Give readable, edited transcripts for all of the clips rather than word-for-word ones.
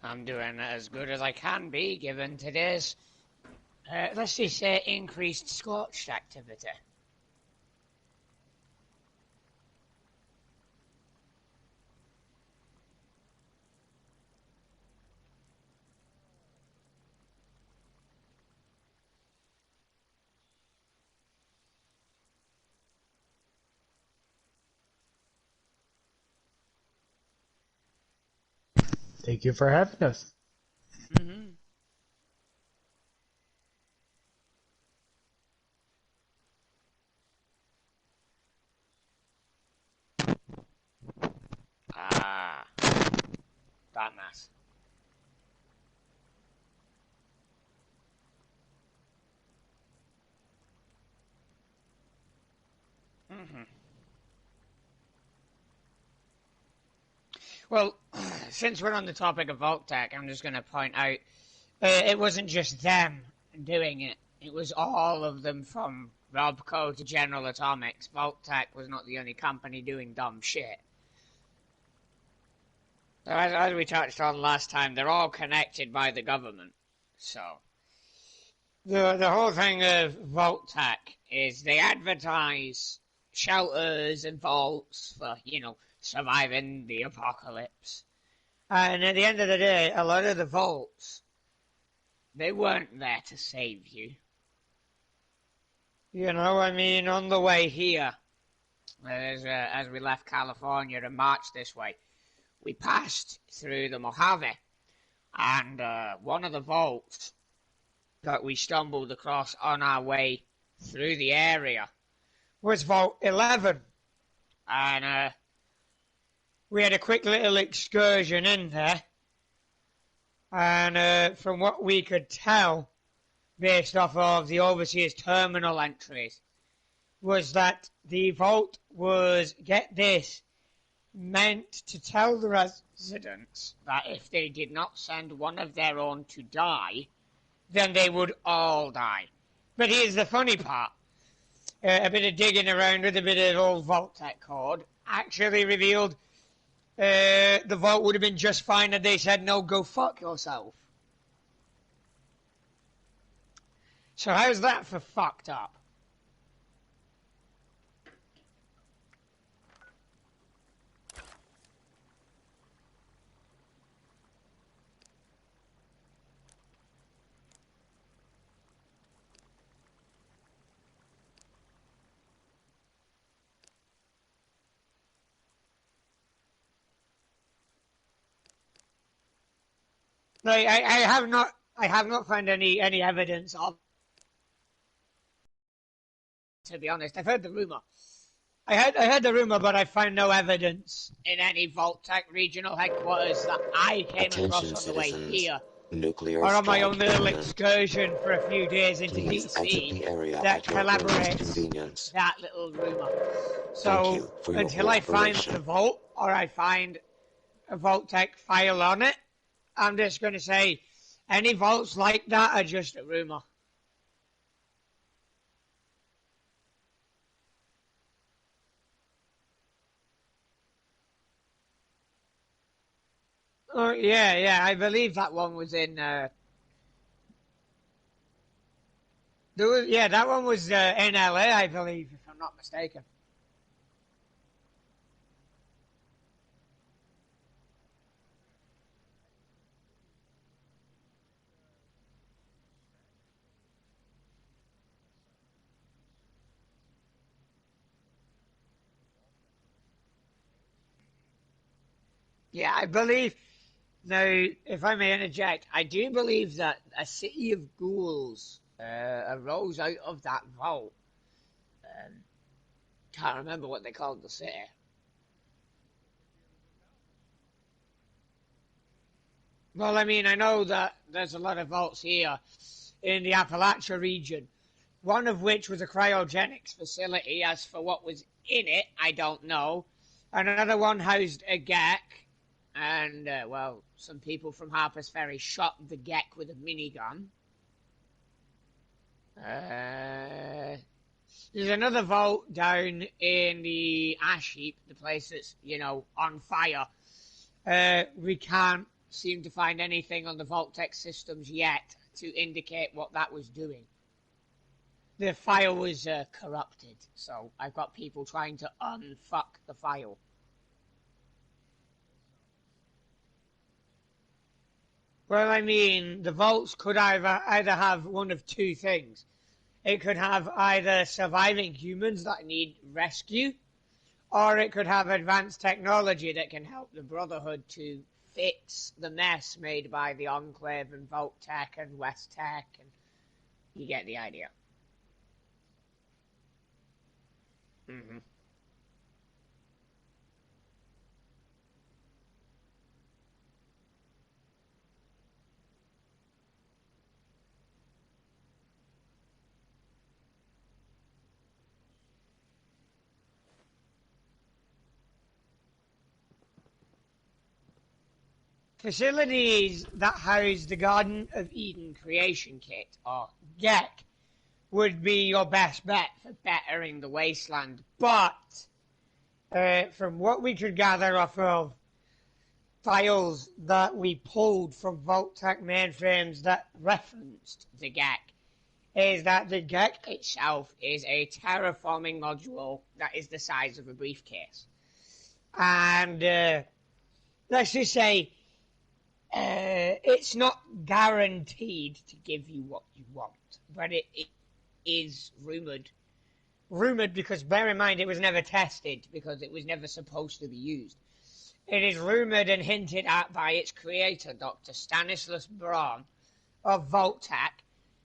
I'm doing as good as I can be given today's, let's just say, increased scorched activity. Thank you for having us. Mm-hmm. Ah, that mess. Mm-hmm. Well, since we're on the topic of Vault-Tec, I'm just going to point out it wasn't just them doing it. It was all of them from Robco to General Atomics. Vault-Tec was not the only company doing dumb shit. So as we touched on last time, they're all connected by the government. So the whole thing of Vault-Tec is they advertise shelters and vaults for, surviving the apocalypse. And at the end of the day, a lot of the vaults, they weren't there to save you. On the way here, as we left California and marched this way, we passed through the Mojave, and one of the vaults that we stumbled across on our way through the area was Vault 11. And we had a quick little excursion in there. And from what we could tell, based off of the Overseer's terminal entries, was that the vault was, get this, meant to tell the residents that if they did not send one of their own to die, then they would all die. But here's the funny part. A bit of digging around with a bit of old Vault-Tec code actually revealed the vault would have been just fine if they said, no, go fuck yourself. So how's that for fucked up? No, I have not found any evidence of. To be honest, I've heard the rumor. I heard the rumor, but I found no evidence in any Vault-Tec regional headquarters that I came across on the way here, Nuclear or on my strike own little imminent. excursion for a few days into Please exit DC the area that at your earliest corroborates convenience. that little rumor. Thank So you for your until I find cooperation. the vault, or I find a Vault-Tec file on it, I'm just going to say any vaults like that are just a rumor. Oh, yeah, I believe that one was in. That one was in LA, I believe, if I'm not mistaken. Yeah, I believe. Now, if I may interject, I do believe that a city of ghouls arose out of that vault. Um, can't remember what they called the city. Well, I mean, I know that there's a lot of vaults here in the Appalachia region, one of which was a cryogenics facility. As for what was in it, I don't know. Another one housed a GEC, and, some people from Harper's Ferry shot the GEC with a minigun. There's another vault down in the ash heap, the place that's, on fire. We can't seem to find anything on the Vault-Tec systems yet to indicate what that was doing. The file was corrupted, so I've got people trying to unfuck the file. Well, I mean, the vaults could either have one of two things. It could have either surviving humans that need rescue, or it could have advanced technology that can help the Brotherhood to fix the mess made by the Enclave and Vault-Tec and West-Tec, and you get the idea. Mm-hmm. Facilities that house the Garden of Eden Creation Kit, or GEC, would be your best bet for bettering the wasteland. But from what we could gather off of files that we pulled from Vault-Tec mainframes that referenced the GEC, is that the GEC itself is a terraforming module that is the size of a briefcase. And let's just say it's not guaranteed to give you what you want, but it is rumoured. Rumoured because, bear in mind, it was never tested because it was never supposed to be used. It is rumoured and hinted at by its creator, Dr. Stanislas Braun of Vault-Tec,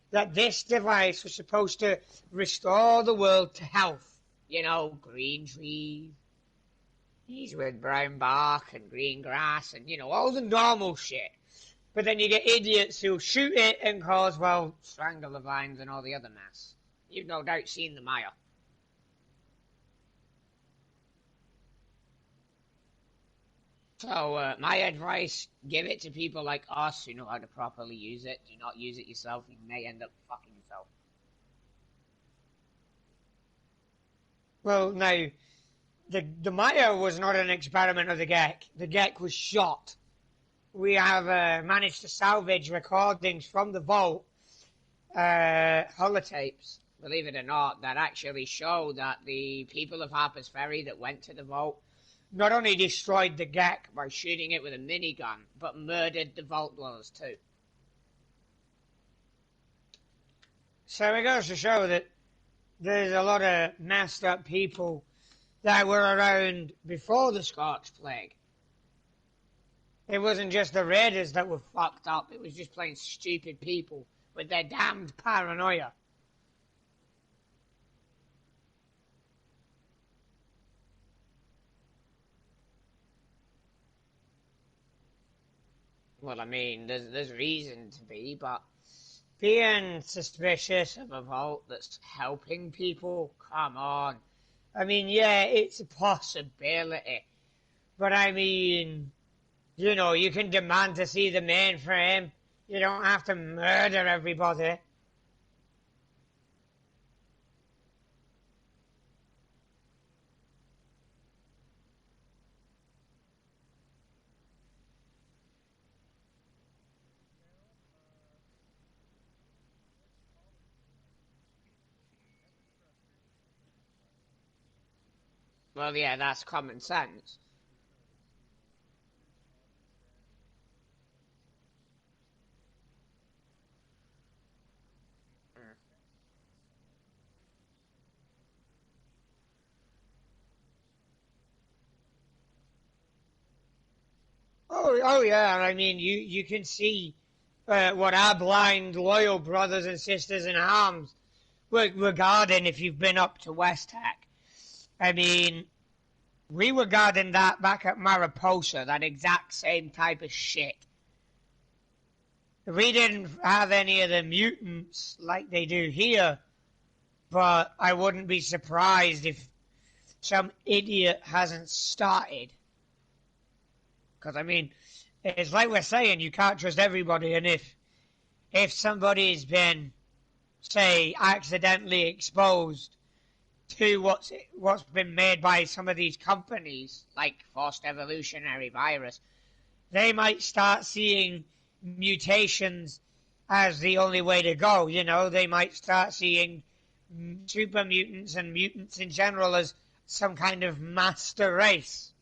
that this device was supposed to restore the world to health. You know, green trees, trees with brown bark and green grass and, you know, all the normal shit. But then you get idiots who shoot it and cause, well, strangle the vines and all the other mess. You've no doubt seen the Maya. So, my advice, give it to people like us who know how to properly use it. Do not use it yourself. You may end up fucking yourself. Well, now, the Maya was not an experiment of the GEC. The GEC was shot. We have managed to salvage recordings from the vault, holotapes, believe it or not, that actually show that the people of Harper's Ferry that went to the vault not only destroyed the GEC by shooting it with a minigun, but murdered the vault dwellers too. So it goes to show that there's a lot of messed up people that were around before the Scorch Plague. It wasn't just the raiders that were fucked up, it was just plain stupid people with their damned paranoia. Well, I mean, there's reason to be, but being suspicious of a vault that's helping people, come on. I mean, yeah, it's a possibility, but I mean, you know, you can demand to see the mainframe. You don't have to murder everybody. Well, yeah, that's common sense. Oh yeah. I mean, you can see what our blind, loyal brothers and sisters in arms were guarding if you've been up to West-Tec. I mean, we were guarding that back at Mariposa, that exact same type of shit. We didn't have any of the mutants like they do here, but I wouldn't be surprised if some idiot hasn't started. Because, I mean, it's like we're saying, you can't trust everybody, and if somebody's been, say, accidentally exposed to what's been made by some of these companies, like Forced Evolutionary Virus, they might start seeing mutations as the only way to go. You know, they might start seeing super mutants and mutants in general as some kind of master race.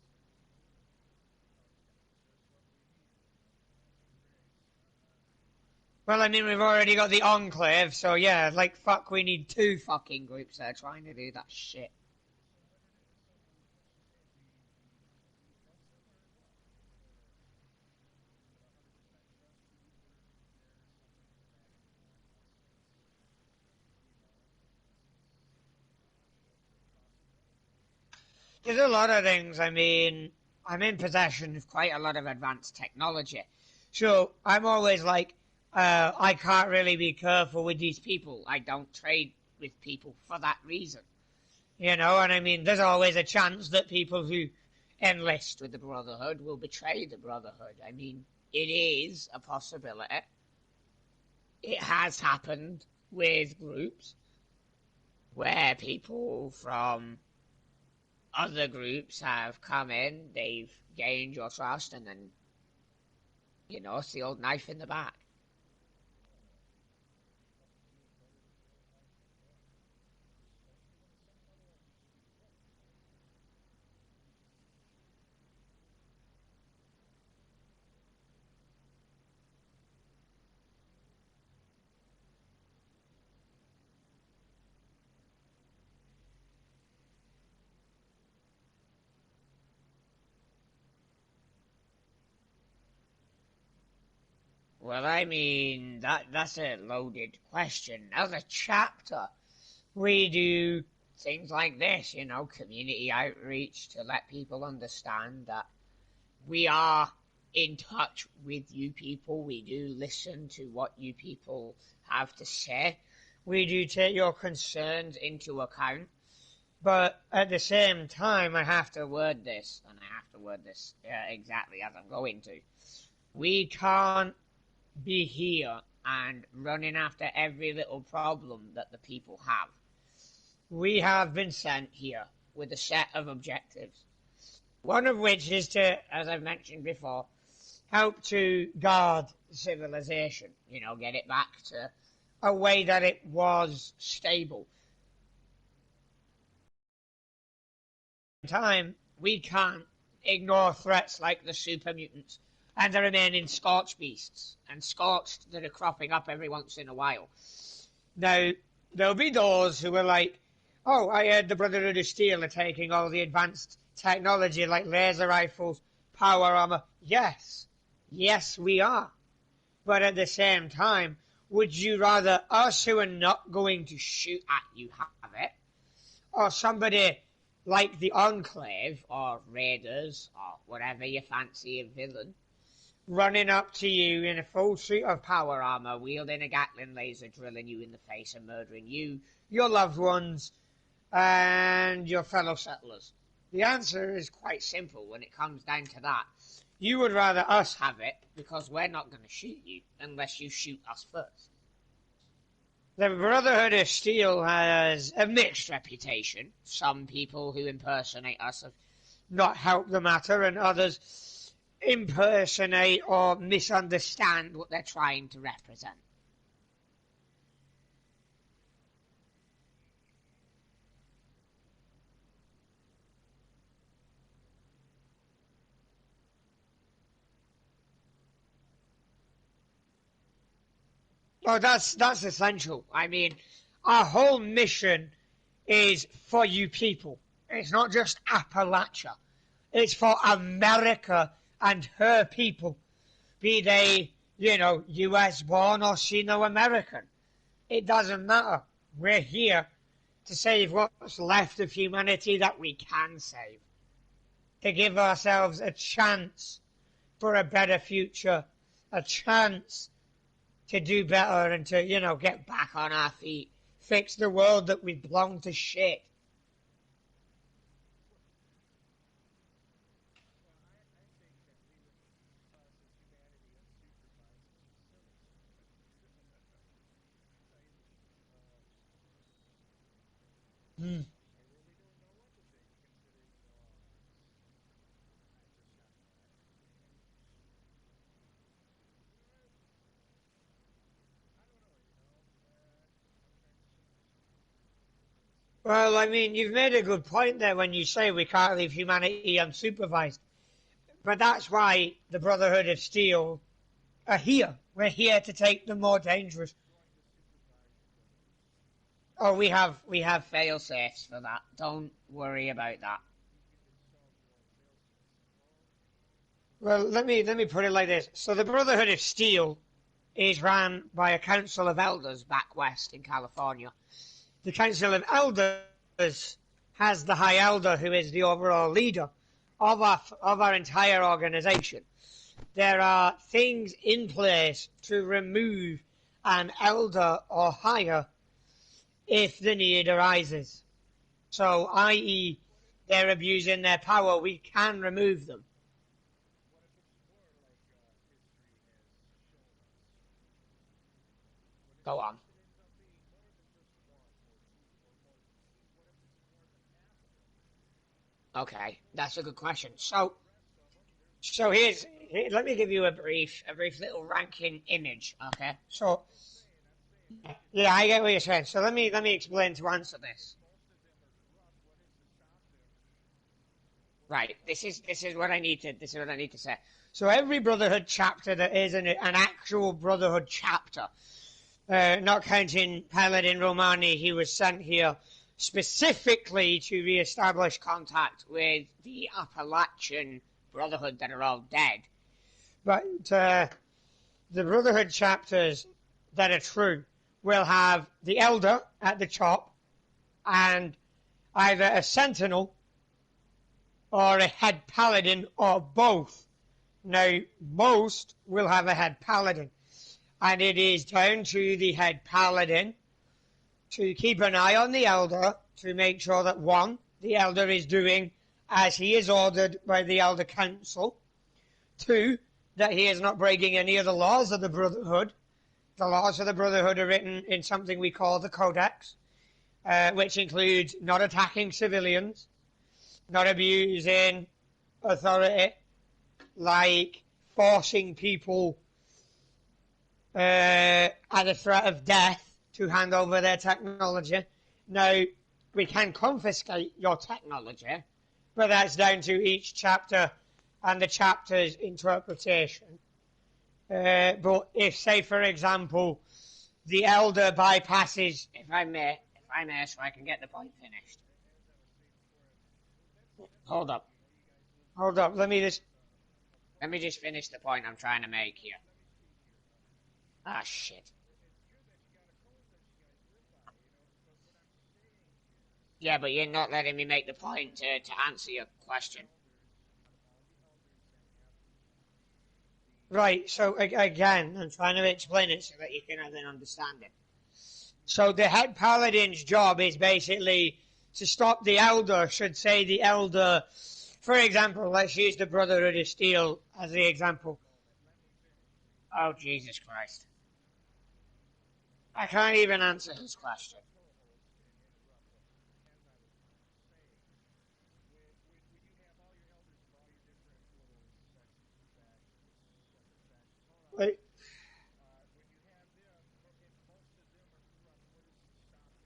Well, I mean, we've already got the Enclave, so yeah, like, fuck, we need two fucking groups that are trying to do that shit. There's a lot of things. I mean, I'm in possession of quite a lot of advanced technology. So I'm always like, I can't really be careful with these people. I don't trade with people for that reason. You know, and I mean, there's always a chance that people who enlist with the Brotherhood will betray the Brotherhood. I mean, it is a possibility. It has happened with groups where people from other groups have come in, they've gained your trust, and then, you know, it's the old knife in the back. Well, I mean, that's a loaded question. As a chapter, we do things like this, you know, community outreach to let people understand that we are in touch with you people. We do listen to what you people have to say. We do take your concerns into account. But at the same time, I have to word this, and I have to word this exactly as I'm going to. We can't be here and running after every little problem that the people have. We have been sent here with a set of objectives, one of which is to, as I've mentioned before, help to guard civilization, you know, get it back to a way that it was stable. Time, we can't ignore threats like the super mutants and the remaining scorched beasts and scorched that are cropping up every once in a while. Now, there'll be those who are like, oh, I heard the Brotherhood of Steel are taking all the advanced technology like laser rifles, power armor. Yes, yes, we are. But at the same time, would you rather us who are not going to shoot at you have it, or somebody like the Enclave or Raiders or whatever you fancy a villain running up to you in a full suit of power armor, wielding a Gatling laser, drilling you in the face and murdering you, your loved ones, and your fellow settlers? The answer is quite simple when it comes down to that. You would rather us have it because we're not going to shoot you unless you shoot us first. The Brotherhood of Steel has a mixed reputation. Some people who impersonate us have not helped the matter, and others impersonate or misunderstand what they're trying to represent. Oh, that's essential. I mean, our whole mission is for you people. It's not just Appalachia. It's for America and her people, be they, you know, US born or Sino American. It doesn't matter. We're here to save what's left of humanity that we can save, to give ourselves a chance for a better future, a chance to do better and to, you know, get back on our feet, fix the world that we've blown to shit. Hmm. Well, I mean, you've made a good point there when you say we can't leave humanity unsupervised. But that's why the Brotherhood of Steel are here. We're here to take the more dangerous. Oh, we have fail safes for that. Don't worry about that. Well, let me put it like this. So the Brotherhood of Steel is run by a council of elders back west in California. The council of elders has the High Elder, who is the overall leader of our entire organization. There are things in place to remove an elder or higher if the need arises. So, i.e., they're abusing their power, we can remove them. Go on. Okay, that's a good question. So let me give you a brief little ranking image. Okay, so yeah, I get what you're saying. So let me explain to answer this. Right, this is what I need to say. So every Brotherhood chapter that is an actual Brotherhood chapter, not counting Paladin Romani, he was sent here specifically to re-establish contact with the Appalachian Brotherhood that are all dead. But the Brotherhood chapters that are true will have the Elder at the top and either a Sentinel or a Head Paladin or both. Now, most will have a Head Paladin, and it is down to the Head Paladin to keep an eye on the Elder to make sure that, one, the Elder is doing as he is ordered by the Elder Council, two, that he is not breaking any of the laws of the Brotherhood. The laws of the Brotherhood are written in something we call the Codex, which includes not attacking civilians, not abusing authority, like forcing people at the threat of death to hand over their technology. Now, we can confiscate your technology, but that's down to each chapter and the chapter's interpretation. But if, say, for example, the Elder bypasses, if I may, so I can get the point finished. Hold up. Let me just finish the point I'm trying to make here. Ah, shit. Yeah, but you're not letting me make the point to answer your question. Right, so again, I'm trying to explain it so that you can then understand it. So the Head Paladin's job is basically to stop the Elder, should say the Elder, for example, let's use the Brotherhood of Steel as the example. Oh, Jesus Christ. I can't even answer his question.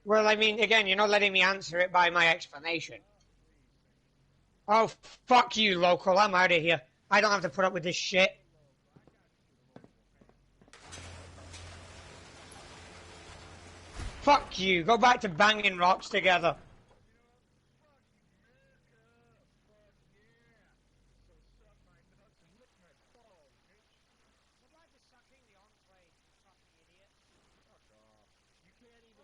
Well, I mean, again, you're not letting me answer it by my explanation. Oh, fuck you, local. I'm out of here. I don't have to put up with this shit. Fuck you. Go back to banging rocks together.